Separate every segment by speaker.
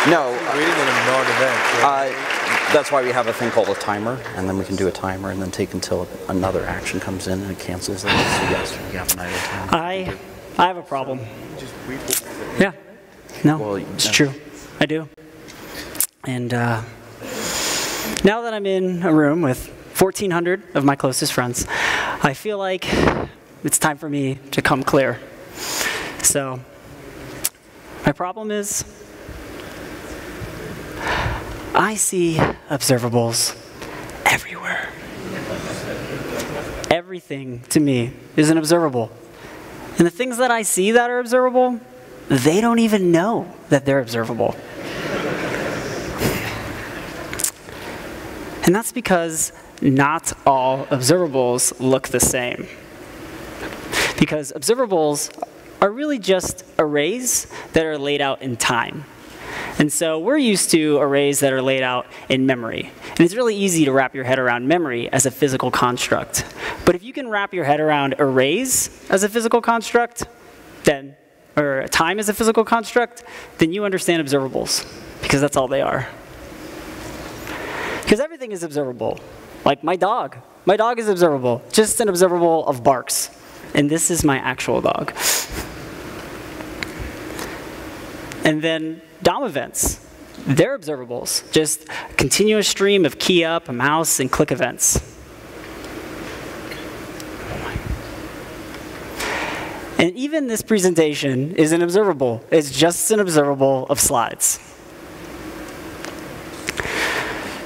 Speaker 1: No.
Speaker 2: Waiting on a non-event. Right?
Speaker 1: That's why we have a thing called a timer, and then we can do a timer and then take until another action comes in and it cancels it. So yes, we have an idle timer.
Speaker 3: I have a problem. Yeah. No,
Speaker 1: Well,
Speaker 3: it's true. I do. And now that I'm in a room with 1,400 of my closest friends, I feel like it's time for me to come clear. So my problem is I see observables everywhere. Everything to me is an observable. And the things that I see that are observable, they don't even know that they're observable. And that's because not all observables look the same. Because observables are really just arrays that are laid out in time. And so we're used to arrays that are laid out in memory. And it's really easy to wrap your head around memory as a physical construct. But if you can wrap your head around arrays as a physical construct, then, or time as a physical construct, then you understand observables, because that's all they are. Because everything is observable. Like my dog. My dog is observable, just an observable of barks. And this is my actual dog. And then DOM events. They're observables, just a continuous stream of key up, a mouse, and click events. And even this presentation is an observable. It's just an observable of slides.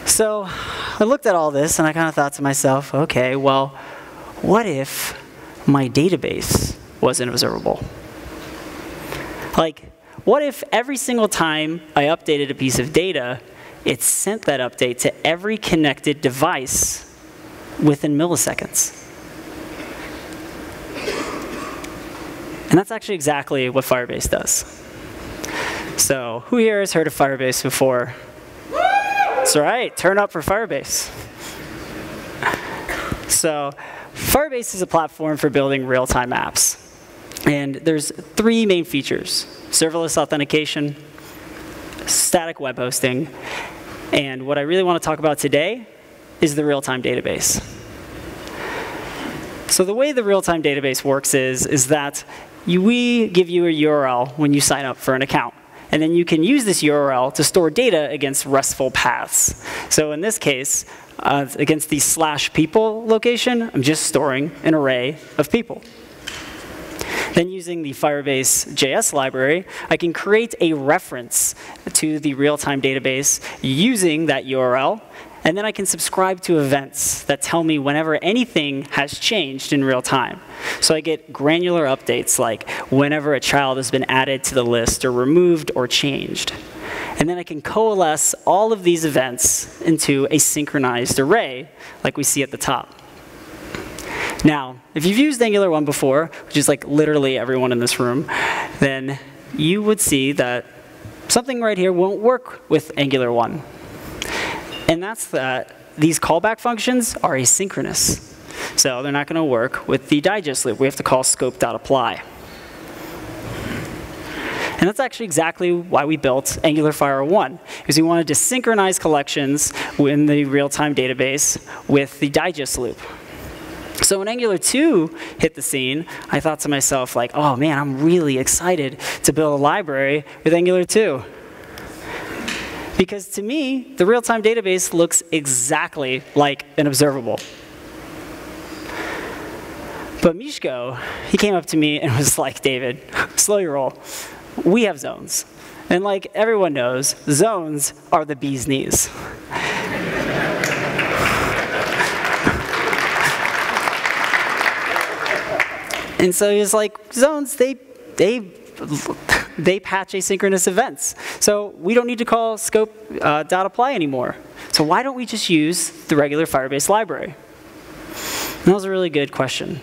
Speaker 3: So I looked at all this, and I kind of thought to myself, OK, well, what if my database was an observable? Like, what if every single time I updated a piece of data, it sent that update to every connected device within milliseconds? And that's actually exactly what Firebase does. So who here has heard of Firebase before? That's right, turn up for Firebase. So Firebase is a platform for building real-time apps. And there's 3 main features: serverless authentication, static web hosting, and what I really want to talk about today is the real-time database. So the way the real-time database works is that we give you a URL when you sign up for an account. And then you can use this URL to store data against RESTful paths. So in this case, against the /people location, I'm just storing an array of people. Then using the Firebase JS library, I can create a reference to the real-time database using that URL. And then I can subscribe to events that tell me whenever anything has changed in real time. So I get granular updates like whenever a child has been added to the list or removed or changed. And then I can coalesce all of these events into a synchronized array like we see at the top. Now, if you've used Angular 1 before, which is like literally everyone in this room, then you would see that something right here won't work with Angular 1. And that's that these callback functions are asynchronous. So they're not going to work with the digest loop. We have to call scope.apply. And that's actually exactly why we built AngularFire R1, because we wanted to synchronize collections in the real-time database with the digest loop. So when Angular 2 hit the scene, I thought to myself, like, oh man, I'm really excited to build a library with Angular 2. Because to me, the real-time database looks exactly like an observable. But Mishko, he came up to me and was like, David, slow your roll. We have zones. And like everyone knows, zones are the bee's knees. And so he was like, zones, they patch asynchronous events. So we don't need to call scope.apply anymore. So why don't we just use the regular Firebase library? And that was a really good question.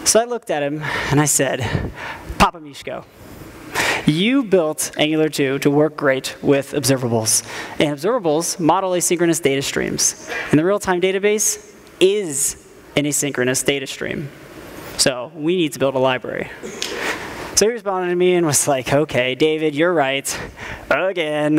Speaker 3: So I looked at him and I said, Papa Mishko, you built Angular 2 to work great with observables. And observables model asynchronous data streams. And the real-time database is an asynchronous data stream. So we need to build a library. So So he responded to me and was like, OK, David, you're right. Again.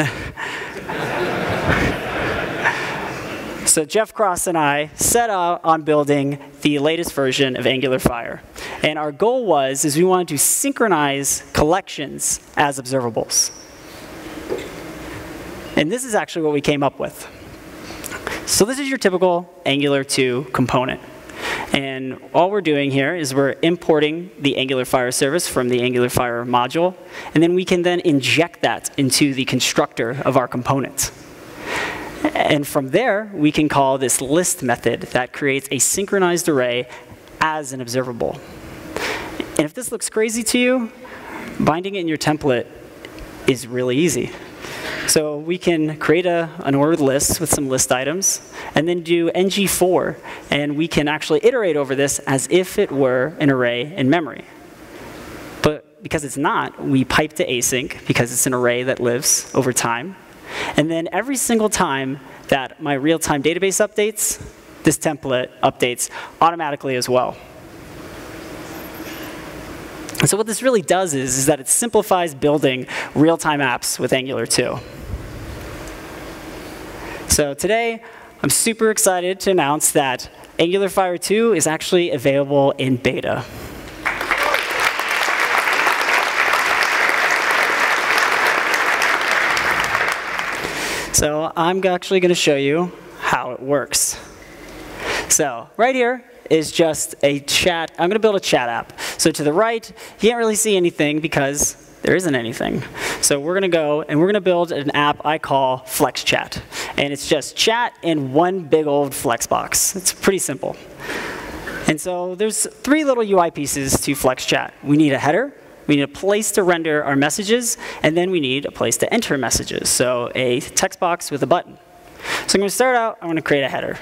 Speaker 3: So Jeff Cross and I set out on building the latest version of AngularFire. And our goal was we wanted to synchronize collections as observables. And this is actually what we came up with. So this is your typical Angular 2 component. And all we're doing here is we're importing the AngularFire service from the AngularFire module. And then we can then inject that into the constructor of our component. And from there, we can call this list method that creates a synchronized array as an observable. And if this looks crazy to you, binding it in your template is really easy. So we can create an ordered list with some list items, and then do ng-for, and we can actually iterate over this as if it were an array in memory. But because it's not, we pipe to async, because it's an array that lives over time. And then every single time that my real-time database updates, this template updates automatically as well. And so what this really does is that it simplifies building real-time apps with Angular 2. So today, I'm super excited to announce that AngularFire 2 is actually available in beta. So I'm actually going to show you how it works. So right here is just a chat. I'm going to build a chat app. So to the right, you can't really see anything because there isn't anything. So we're going to go and we're going to build an app I call FlexChat. And it's just chat in one big old flex box. It's pretty simple. And so there's 3 little UI pieces to FlexChat. We need a header. We need a place to render our messages, and then we need a place to enter messages, so a text box with a button. So I'm going to start out, I'm going to create a header,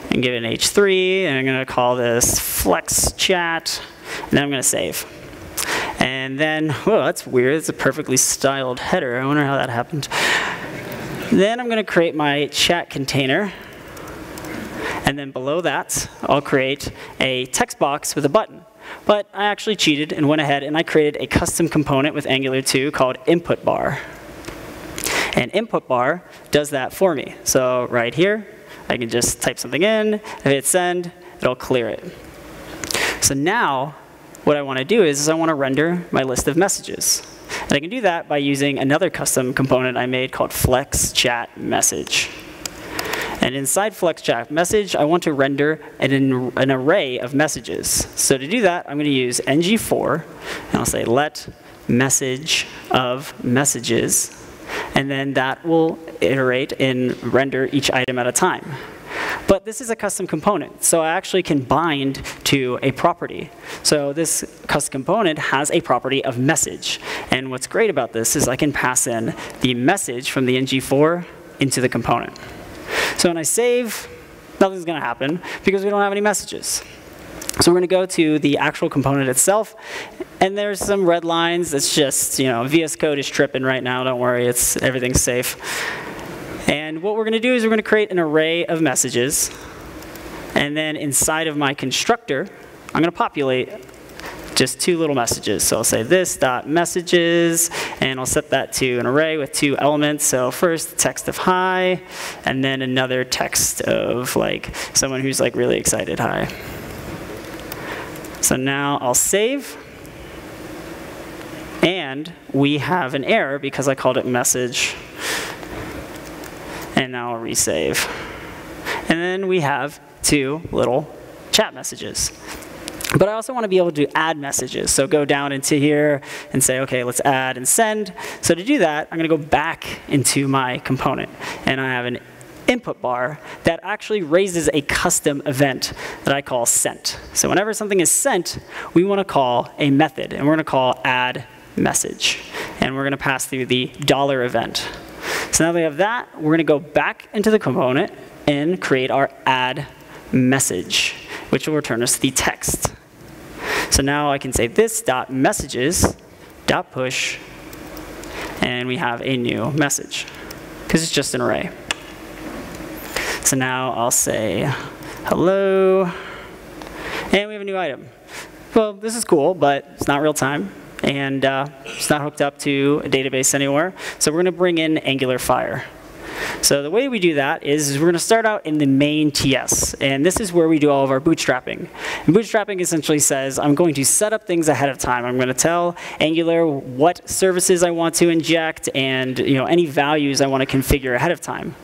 Speaker 3: and give it an h3, and I'm going to call this FlexChat, and then I'm going to save. And then, whoa, that's weird, it's a perfectly styled header, I wonder how that happened. Then I'm going to create my chat container, and then below that, I'll create a text box with a button. But I actually cheated and went ahead and I created a custom component with Angular 2 called InputBar. And InputBar does that for me. So right here, I can just type something in, if I hit send, it'll clear it. So now, what I want to do is I want to render my list of messages. And I can do that by using another custom component I made called FlexChat Message. And inside FlexChat Message, I want to render an array of messages. So to do that, I'm going to use ng-for, and I'll say let message of messages. And then that will iterate and render each item at a time. But this is a custom component, so I actually can bind to a property. So this custom component has a property of message. And what's great about this is I can pass in the message from the ng-for into the component. So when I save, nothing's going to happen because we don't have any messages. So we're going to go to the actual component itself. And there's some red lines. It's just, VS Code is tripping right now. Don't worry, everything's safe. And what we're going to do is we're going to create an array of messages. And then inside of my constructor, I'm going to populate just 2 little messages. So I'll say this.messages, and I'll set that to an array with 2 elements. So first, text of hi, and then another text of someone who's really excited, hi. So now I'll save. And we have an error because I called it message. And now I'll resave. And then we have 2 little chat messages. But I also want to be able to add messages. So go down into here and say, OK, let's add and send. So to do that, I'm going to go back into my component. And I have an input bar that actually raises a custom event that I call sent. So whenever something is sent, we want to call a method. And we're going to call add message. And we're going to pass through the $event. So now that we have that, we're going to go back into the component and create our add message, which will return us the text. So now I can say this.messages.push, and we have a new message, because it's just an array. So now I'll say hello, and we have a new item. Well, this is cool, but it's not real time. and it's not hooked up to a database anywhere. So we're going to bring in AngularFire. So the way we do that is we're going to start out in the main TS. And this is where we do all of our bootstrapping. And bootstrapping essentially says, I'm going to set up things ahead of time. I'm going to tell Angular what services I want to inject and any values I want to configure ahead of time.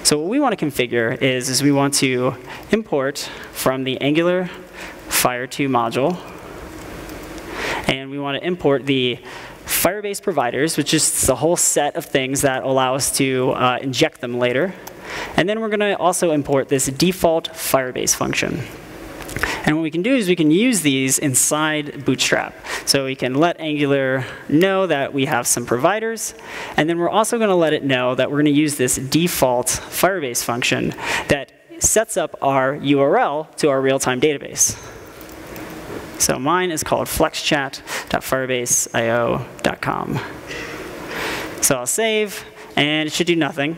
Speaker 3: So what we want to configure is we want to import from the AngularFire R2 module. And we want to import the Firebase providers, which is the whole set of things that allow us to inject them later. And then we're going to also import this default Firebase function. And what we can do is we can use these inside Bootstrap. So we can let Angular know that we have some providers. And then we're also going to let it know that we're going to use this default Firebase function that sets up our URL to our real-time database. So mine is called flexchat.firebase.io.com. So I'll save, and it should do nothing.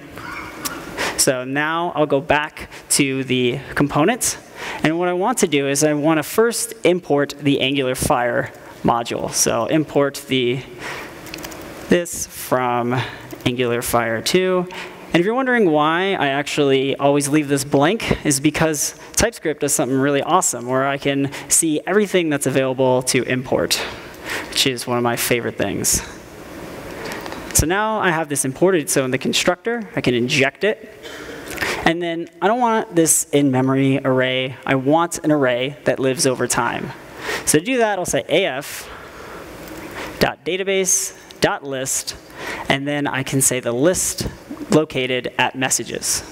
Speaker 3: So now I'll go back to the component. And what I want to do is I want to first import the AngularFire module. So import this from AngularFire R2. And if you're wondering why I actually always leave this blank, is because TypeScript does something really awesome where I can see everything that's available to import, which is one of my favorite things. So now I have this imported. So in the constructor, I can inject it. And then I don't want this in-memory array. I want an array that lives over time. So to do that, I'll say af.database.list, and then I can say the list located at messages.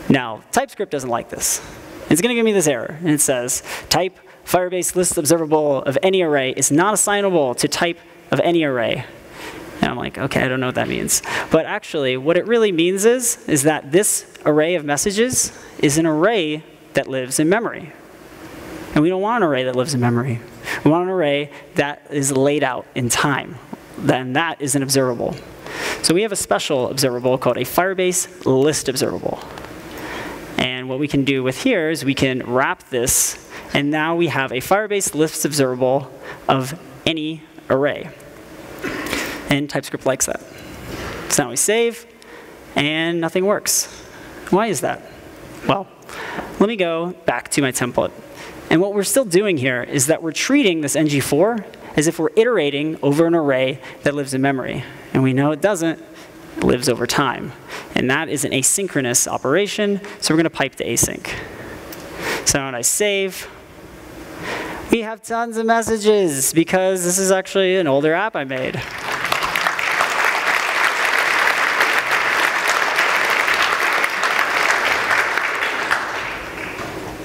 Speaker 3: Now, TypeScript doesn't like this. It's going to give me this error. And it says, type Firebase list observable of any array is not assignable to type of any array. And I'm like, OK, I don't know what that means. But actually, what it really means is that this array of messages is an array that lives in memory. And we don't want an array that lives in memory. We want an array that is laid out in time. Then that is an observable. So we have a special observable called a Firebase list observable. And what we can do with here is we can wrap this, and now we have a Firebase list observable of any array. And TypeScript likes that. So now we save, and nothing works. Why is that? Well, let me go back to my template. And what we're still doing here is that we're treating this ng-for as if we're iterating over an array that lives in memory. And we know it doesn't. It lives over time. And that is an asynchronous operation, so we're going to pipe to async. So when I save, we have tons of messages, because this is actually an older app I made.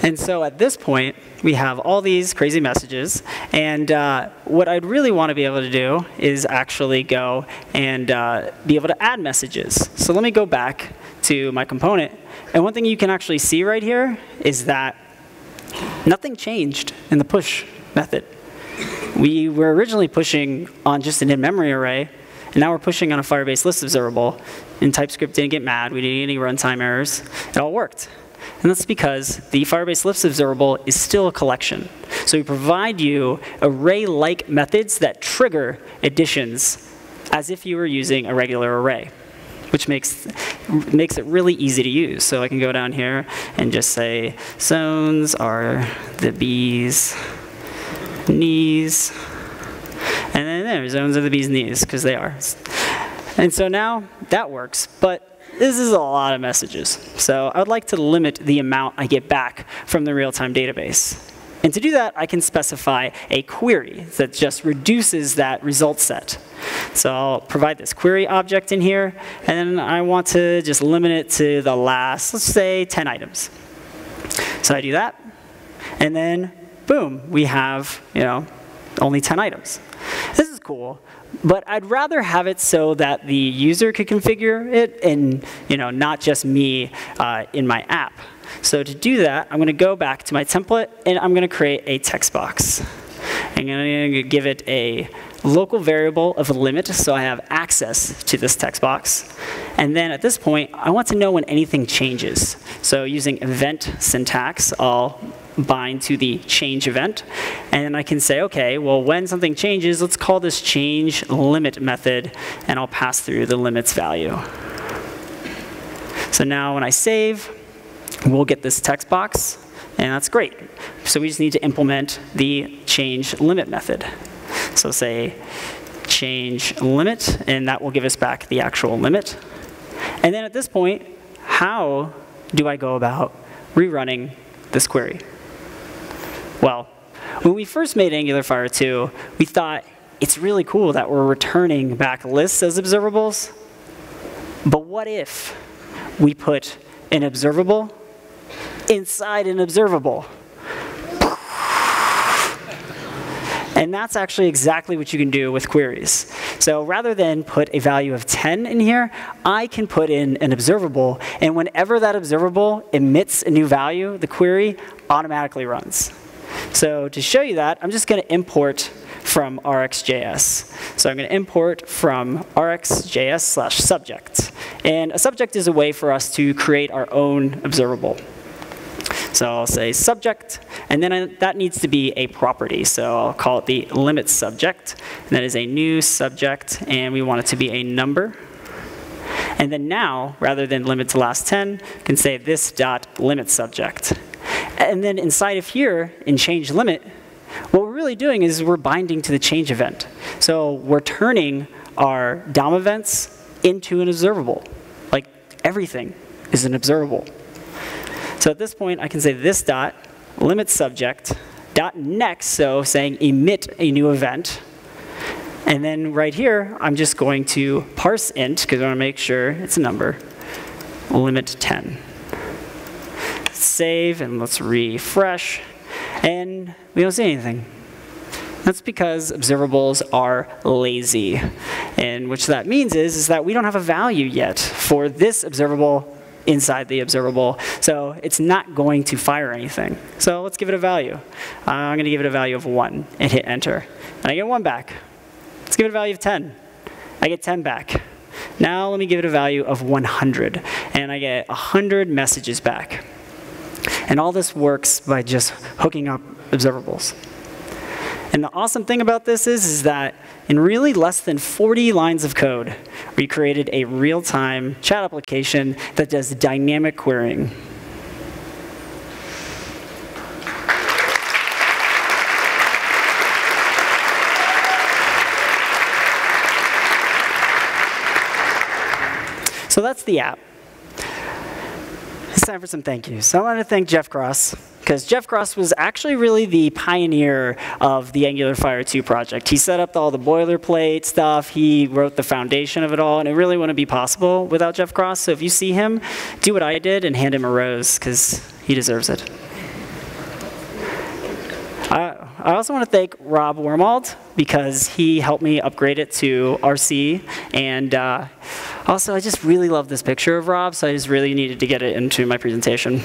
Speaker 3: And so at this point, we have all these crazy messages. And what I'd really want to be able to do is actually go and be able to add messages. So let me go back to my component. And one thing you can actually see right here is that nothing changed in the push method. We were originally pushing on just an in-memory array. And now we're pushing on a Firebase list observable. And TypeScript didn't get mad. We didn't get any runtime errors. It all worked. And that's because the Firebase list observable is still a collection. So we provide you array-like methods that trigger additions as if you were using a regular array, which makes it really easy to use. So I can go down here and just say, zones are the bees' knees. And then there, zones are the bees' knees, because they are. And so now that works. But this is a lot of messages. So I would like to limit the amount I get back from the real-time database. And to do that, I can specify a query that just reduces that result set. So I'll provide this query object in here. And then I want to just limit it to the last, let's say, 10 items. So I do that. And then, boom, we have only 10 items. This is cool. But I'd rather have it so that the user could configure it and not just me in my app. So to do that, I'm going to go back to my template, and I'm going to create a text box. I'm going to give it a local variable of a limit, so I have access to this text box. And then at this point, I want to know when anything changes. So using event syntax, I'll bind to the change event. And I can say, OK, well, when something changes, let's call this change limit method, and I'll pass through the limits value. So now when I save, we'll get this text box, and that's great. So we just need to implement the change limit method. So say change limit, and that will give us back the actual limit. And then at this point, how do I go about rerunning this query? Well, when we first made AngularFire R2, we thought it's really cool that we're returning back lists as observables. But what if we put an observable inside an observable? And that's actually exactly what you can do with queries. So rather than put a value of 10 in here, I can put in an observable. And whenever that observable emits a new value, the query automatically runs. So to show you that, I'm just going to import from RxJS. So I'm going to import from RxJS/subject. And a subject is a way for us to create our own observable. So I'll say subject, and then that needs to be a property. So I'll call it the limit subject. And that is a new subject, and we want it to be a number. And then now, rather than limit to last 10, I can say this dot limit subject. And then inside of here, in change limit, what we're really doing is we're binding to the change event. So we're turning our DOM events into an observable. Like everything is an observable. So at this point, I can say this dot limit subject dot next, so saying emit a new event. And then right here, I'm just going to parse int, because I want to make sure it's a number, limit 10. Save, and let's refresh. And we don't see anything. That's because observables are lazy. And what that means is that we don't have a value yet for this observable inside the observable. So it's not going to fire anything. So let's give it a value. I'm going to give it a value of 1 and hit enter. And I get 1 back. Let's give it a value of 10. I get 10 back. Now let me give it a value of 100. And I get 100 messages back. And all this works by just hooking up observables. And the awesome thing about this is that in really less than 40 lines of code, we created a real-time chat application that does dynamic querying. So that's the app. It's time for some thank yous. So I want to thank Jeff Cross, because Jeff Cross was actually really the pioneer of the AngularFire R2 project. He set up all the boilerplate stuff. He wrote the foundation of it all, and it really wouldn't be possible without Jeff Cross. So if you see him, do what I did and hand him a rose, because he deserves it. I also want to thank Rob Wormald, because he helped me upgrade it to RC. And also, I just really love this picture of Rob, so I just really needed to get it into my presentation.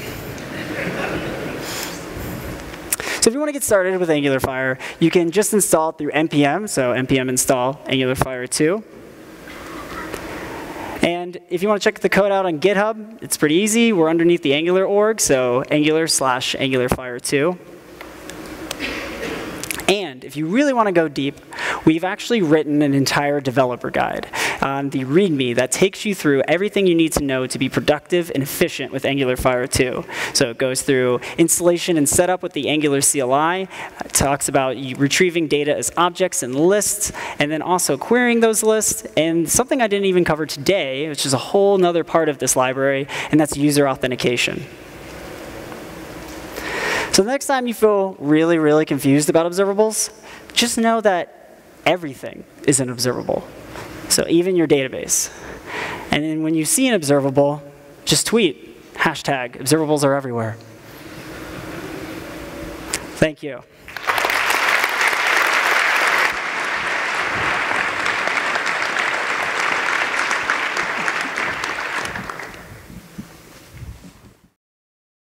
Speaker 3: So if you want to get started with AngularFire, you can just install it through npm, so npm install AngularFire R2. And if you want to check the code out on GitHub, it's pretty easy. We're underneath the Angular org, so Angular/AngularFire R2. And if you really want to go deep, we've actually written an entire developer guide on the Readme that takes you through everything you need to know to be productive and efficient with AngularFire R2. So it goes through installation and setup with the Angular CLI. It talks about retrieving data as objects and lists, and then also querying those lists. And something I didn't even cover today, which is a whole other part of this library, and that's user authentication. So the next time you feel really, really confused about observables, just know that everything is an observable. So even your database. And then when you see an observable, just tweet, #observables are everywhere. Thank you.